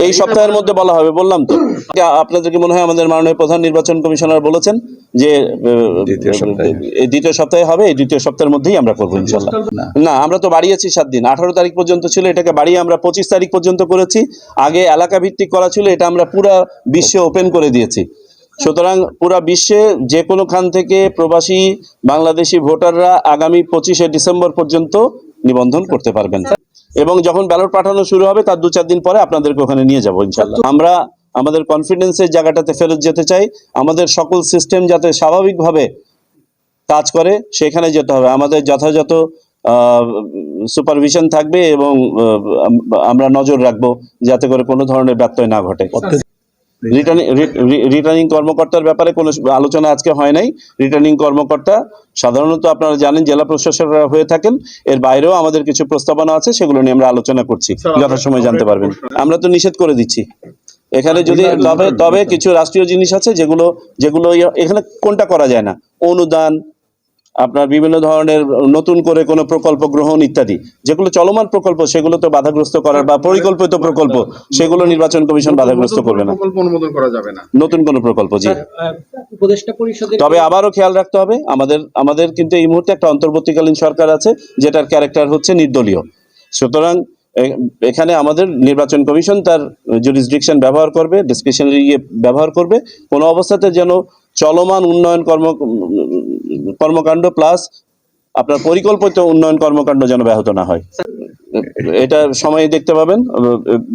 এই সপ্তাহের মধ্যে বলা হবে, বললাম তো। আপনাদেরকে মনে হয় আমাদের মাননীয় প্রধান নির্বাচন কমিশনার বলেছেন যে এই দ্বিতীয় সপ্তাহে হবে, এই দ্বিতীয় সপ্তাহের মধ্যেই আমরা করবো ইনশাল্লাহ। না, আমরা তো বাড়িয়েছি 7 দিন, 18 তারিখ পর্যন্ত ছিল, এটাকে বাড়িয়ে আমরা 25 তারিখ পর্যন্ত করেছি। আগে এলাকা ভিত্তিক করা ছিল, এটা আমরা পুরো বিশ্বে ওপেন করে দিয়েছি। সুতরাং পুরা বিশ্বে যে কোনো খান থেকে প্রবাসী বাংলাদেশি ভোটাররা আগামী 25শে ডিসেম্বর পর্যন্ত নিবন্ধন করতে পারবেন, এবং যখন ব্যালট পাঠানো শুরু হবে তার 2-4 দিন পরে আপনাদেরকে ওখানে নিয়ে যাবো ইনশাল্লাহ। আমরা আমাদের কনফিডেন্সের জায়গাটাতে ফেরত যেতে চাই, আমাদের সকল সিস্টেম যাতে স্বাভাবিকভাবে কাজ করে সেখানে যেতে হবে। আমাদের যথাযথ সুপারভিশন থাকবে এবং আমরা নজর রাখবো যাতে করে কোনো ধরনের ব্যত্যয় না ঘটে। রিটার্নিং কর্মকর্তার ব্যাপারে কোনো আলোচনা আজকে হয় নাই। রিটার্নিং কর্মকর্তা সাধারণত আপনারা জানেন জেলা প্রশাসকরা হয়ে থাকেন, এর বাইরেও আমাদের কিছু প্রস্তাবনা আছে, সেগুলো নিয়ে আমরা আলোচনা করছি, যথাসময়ে জানতে পারবেন। আমরা তো নিষেধ করে দিচ্ছি এখানে, যদি তবে কিছু রাষ্ট্রীয় জিনিস আছে যেগুলো এখানে কোনটা করা যায় না, অনুদান, আপনার বিভিন্ন ধরনের নতুন করে কোনো প্রকল্প গ্রহণ ইত্যাদি, যেগুলো চলমান প্রকল্প সেগুলো তো বাধাগ্রস্ত করার বা পরিকল্পিত প্রকল্প, সেগুলো নির্বাচন কমিশন বাধাগ্রস্ত করবে না। অনুমোদন করা যাবে না নতুন কোনো প্রকল্প। জি, উপদেষ্টা পরিষদের তবে আবারও খেয়াল রাখতে হবে, আমাদের কিন্তু এই মুহূর্তে একটা অন্তর্বর্তীকালীন সরকার আছে যেটার ক্যারেক্টার হচ্ছে নির্দলীয়। সুতরাং এখানে আমাদের নির্বাচন কমিশন তার জুরিসডিকশন ব্যবহার করবে, ডিসক্রিশনারি ব্যবহার করবে, কোনো অবস্থাতে যেন চলমান উন্নয়ন কর্মকাণ্ড প্লাস আপনার পরিকল্পিত উন্নয়ন কর্মকাণ্ড যেন ব্যাহত না হয়। এটা সময় দেখতে পাবেন,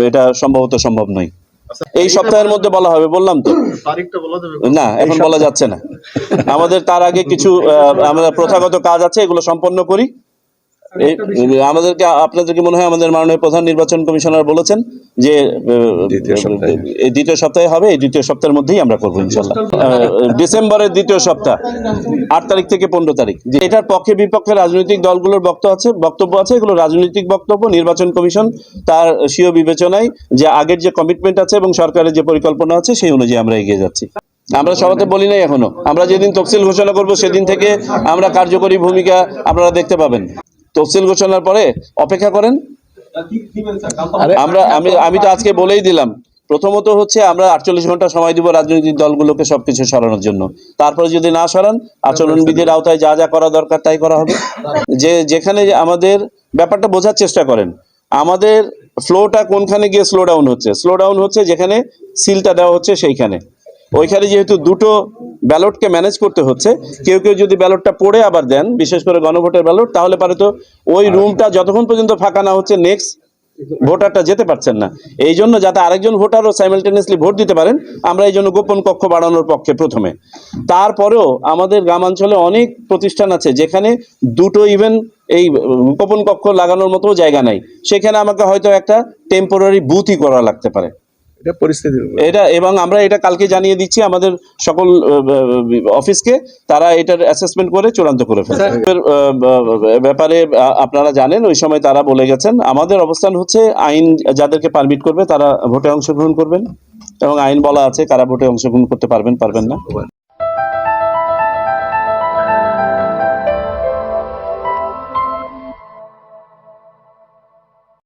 এটা সম্ভবত সম্ভব নয়। এই সপ্তাহের মধ্যে বলা হবে, বললাম তো। না, এখন বলা যাচ্ছে না। আমাদের তার আগে কিছু আমাদের প্রথাগত কাজ আছে, এগুলো সম্পন্ন করি। আপনাদেরকে মনে হয় আমাদের মাননীয় প্রধান নির্বাচন কমিশনার বলেছেন যে এই দ্বিতীয় সপ্তাহে হবে, এই দ্বিতীয় সপ্তাহের মধ্যেই আমরা করবো ইনশাল্লাহ। ডিসেম্বরের দ্বিতীয় সপ্তাহ, 8 তারিখ থেকে 15 তারিখ। এটার পক্ষে বিপক্ষে রাজনৈতিক দলগুলোর বক্তব্য আছে, এগুলো রাজনৈতিক বক্তব্য। নির্বাচন কমিশন তার স্বীয় বিবেচনায় যে আগের যে কমিটমেন্ট আছে এবং সরকারের যে পরিকল্পনা আছে সেই অনুযায়ী আমরা এগিয়ে যাচ্ছি। আমরা সবাতে বলি নাই এখনো, আমরা যেদিন তফসিল ঘোষণা করব সেদিন থেকে আমরা কার্যকরী ভূমিকা আপনারা দেখতে পাবেন। তফসিল ঘোষণার পরে অপেক্ষা করেন। আমি তো আজকে বলেই দিলাম, প্রথমত হচ্ছে আমরা 48 ঘন্টা সময় দিব রাজনৈতিক দলগুলোকে সবকিছু সরানোর জন্য। তারপরে যদি না সরান, আচরণবিধির আওতায় যা যা করা দরকার তাই করা হবে। যেখানে আমাদের ব্যাপারটা বোঝার চেষ্টা করেন, আমাদের ফ্লোটা কোনখানে গিয়ে স্লো ডাউন হচ্ছে যেখানে সিলটা দেওয়া হচ্ছে সেইখানে। ওইখানে যেহেতু দুটো ব্যালটকে ম্যানেজ করতে হচ্ছে, কেউ যদি ব্যালটটা পড়ে আবার দেন, বিশেষ করে গণভোটের ব্যালট, তাহলে পারে তো ওই রুমটা যতক্ষণ পর্যন্ত ফাঁকা না হচ্ছে নেক্সট ভোটারটা যেতে পারছেন না। এই জন্য যাতে আরেকজন ভোটারও সাইমালটেনিয়াসলি ভোট দিতে পারেন, আমরা এই জন্য গোপন কক্ষ বাড়ানোর পক্ষে প্রথমে। তারপরেও আমাদের গ্রামাঞ্চলে অনেক প্রতিষ্ঠান আছে যেখানে দুটো ইভেন এই গোপন কক্ষ লাগানোর মতো জায়গা নাই, সেখানে আমাকে হয়তো একটা টেম্পোরারি বুথই করা লাগতে পারে। এবং আমরা এটা কালকে জানিয়ে দিচ্ছি আমাদের সকল অফিসকে, তারা এটার অ্যাসেসমেন্ট করে চূড়ান্ত করে ফেলবে। ব্যাপারে আপনারা জানেন ওই সময় তারা বলে গেছেন, আমাদের অবস্থান হচ্ছে আইন যাদেরকে পারমিট করবে তারা ভোটে অংশগ্রহণ করবেন, এবং আইন বলা আছে কারা ভোটে অংশগ্রহণ করতে পারবেন না।